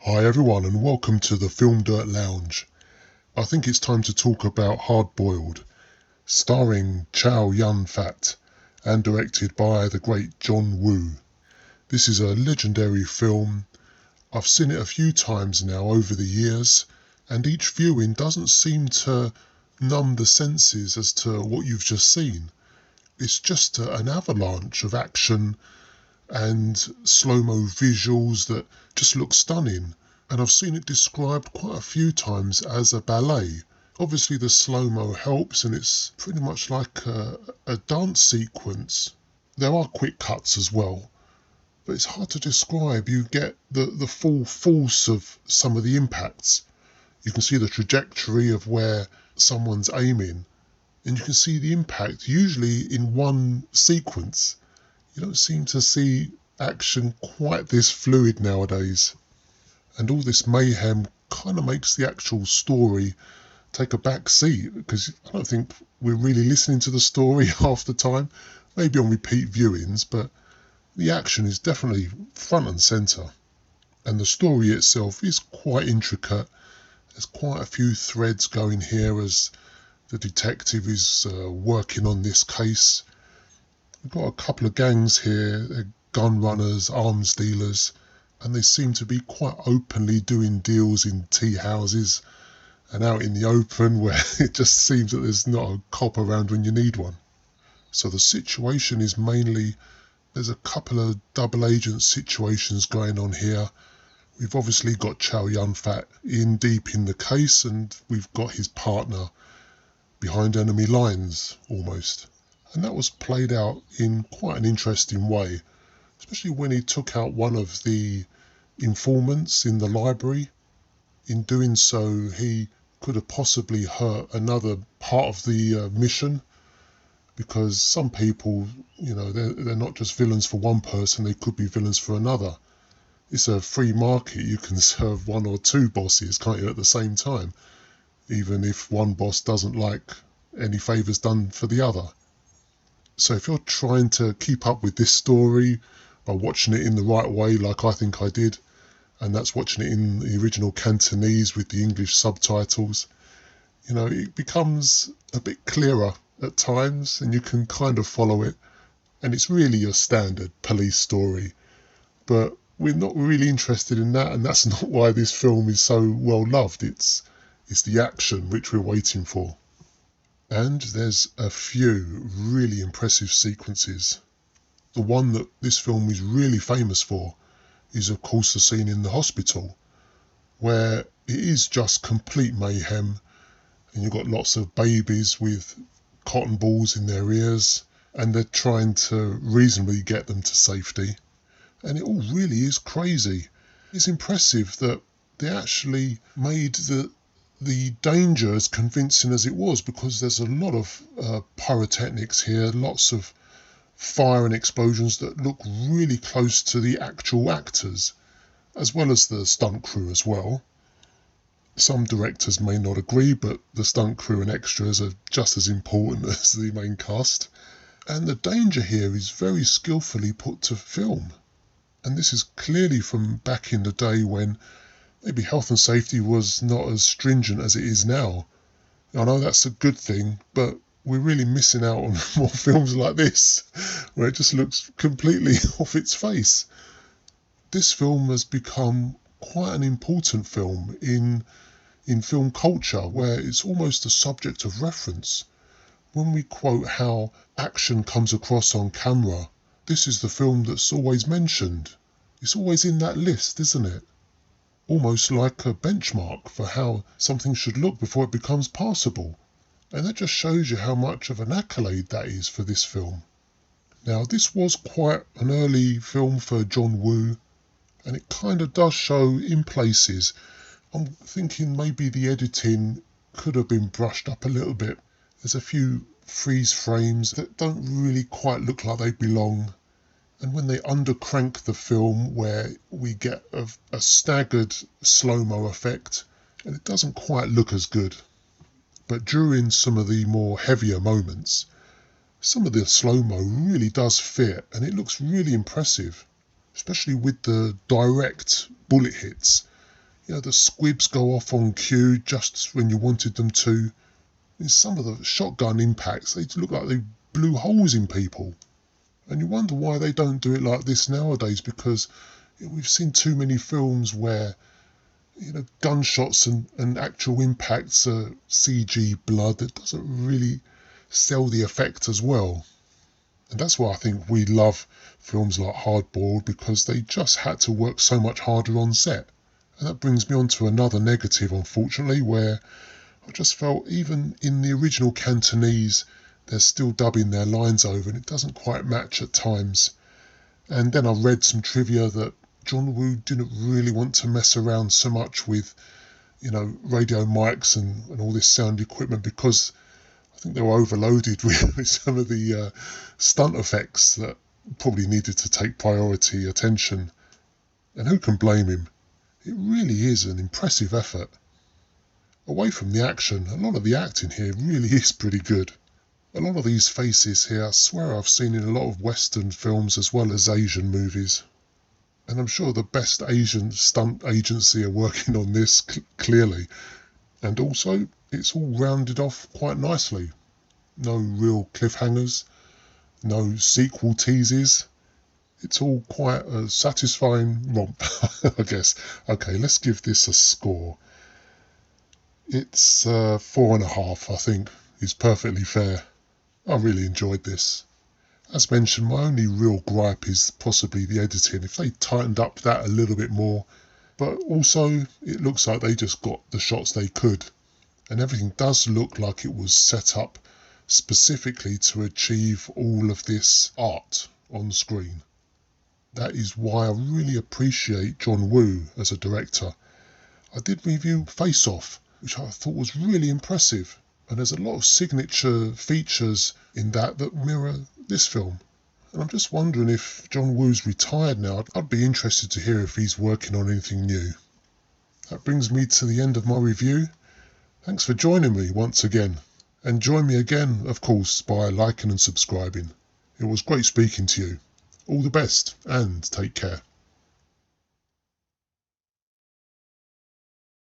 Hi everyone and welcome to the FilmDirt Lounge. I think it's time to talk about Hard Boiled, starring Chow Yun-fat and directed by the great John Woo. This is a legendary film. I've seen it a few times now over the years, and each viewing doesn't seem to numb the senses as to what you've just seen. It's just an avalanche of action and slow-mo visuals that just look stunning. And I've seen it described quite a few times as a ballet. Obviously the slow-mo helps, and it's pretty much like a dance sequence. There are quick cuts as well, but it's hard to describe. You get the full force of some of the impacts. You can see the trajectory of where someone's aiming, and you can see the impact usually in one sequence. You don't seem to see action quite this fluid nowadays. And all this mayhem kind of makes the actual story take a back seat, because I don't think we're really listening to the story half the time, maybe on repeat viewings, but the action is definitely front and centre. And the story itself is quite intricate. There's quite a few threads going here as the detective is working on this case. We've got a couple of gangs here. They're gun runners, arms dealers, and they seem to be quite openly doing deals in tea houses and out in the open, where it just seems that there's not a cop around when you need one. So the situation is mainly, there's a couple of double agent situations going on here. We've obviously got Chow Yun-fat in deep in the case, and we've got his partner behind enemy lines almost. And that was played out in quite an interesting way, especially when he took out one of the informants in the library. In doing so, he could have possibly hurt another part of the mission, because some people, they're not just villains for one person, they could be villains for another. It's a free market. You can serve one or two bosses, can't you, at the same time, even if one boss doesn't like any favours done for the other. So if you're trying to keep up with this story by watching it in the right way, like I think I did, and that's watching it in the original Cantonese with the English subtitles, it becomes a bit clearer at times and you can kind of follow it. And it's really a standard police story, but we're not really interested in that, and that's not why this film is so well loved. It's the action which we're waiting for. And there's a few really impressive sequences. The one that this film is really famous for is of course the scene in the hospital, where it is just complete mayhem, and you've got lots of babies with cotton balls in their ears, and they're trying to reasonably get them to safety. And it all really is crazy. It's impressive that they actually made the danger as convincing as it was, because there's a lot of pyrotechnics here, lots of fire and explosions that look really close to the actual actors, as well as the stunt crew as well. Some directors may not agree, but the stunt crew and extras are just as important as the main cast. And the danger here is very skillfully put to film. And this is clearly from back in the day when maybe health and safety was not as stringent as it is now. I know that's a good thing, but we're really missing out on more films like this, where it just looks completely off its face. This film has become quite an important film in film culture, where it's almost a subject of reference. When we quote how action comes across on camera, this is the film that's always mentioned. It's always in that list, isn't it? Almost like a benchmark for how something should look before it becomes passable. And that just shows you how much of an accolade that is for this film. Now, this was quite an early film for John Woo, and it kind of does show in places. I'm thinking maybe the editing could have been brushed up a little bit. There's a few freeze frames that don't really quite look like they belong. And when they undercrank the film, where we get a staggered slow-mo effect, and it doesn't quite look as good. But during some of the more heavier moments, some of the slow-mo really does fit, and it looks really impressive, especially with the direct bullet hits. The squibs go off on cue just when you wanted them to. Some of the shotgun impacts, they look like they blew holes in people. And you wonder why they don't do it like this nowadays, because we've seen too many films where gunshots and actual impacts are CG blood that doesn't really sell the effect as well. And that's why I think we love films like Hard Boiled, because they just had to work so much harder on set. And that brings me on to another negative, unfortunately, where I just felt even in the original Cantonese, they're still dubbing their lines over and it doesn't quite match at times. And then I read some trivia that John Woo didn't really want to mess around so much with, radio mics and all this sound equipment, because I think they were overloaded with some of the stunt effects that probably needed to take priority attention. And who can blame him? It really is an impressive effort. Away from the action, a lot of the acting here really is pretty good. A lot of these faces here, I swear I've seen in a lot of Western films as well as Asian movies. And I'm sure the best Asian stunt agency are working on this, clearly. And also, it's all rounded off quite nicely. No real cliffhangers, no sequel teases. It's all quite a satisfying romp, I guess. Okay, let's give this a score. It's 4.5, I think, is perfectly fair. I really enjoyed this. As mentioned, my only real gripe is possibly the editing. If they tightened up that a little bit more, but also it looks like they just got the shots they could. And everything does look like it was set up specifically to achieve all of this art on screen. That is why I really appreciate John Woo as a director. I did review Face Off, which I thought was really impressive. And there's a lot of signature features in that mirror this film. And I'm just wondering if John Woo's retired now. I'd be interested to hear if he's working on anything new. That brings me to the end of my review. Thanks for joining me once again. And join me again, of course, by liking and subscribing. It was great speaking to you. All the best and take care.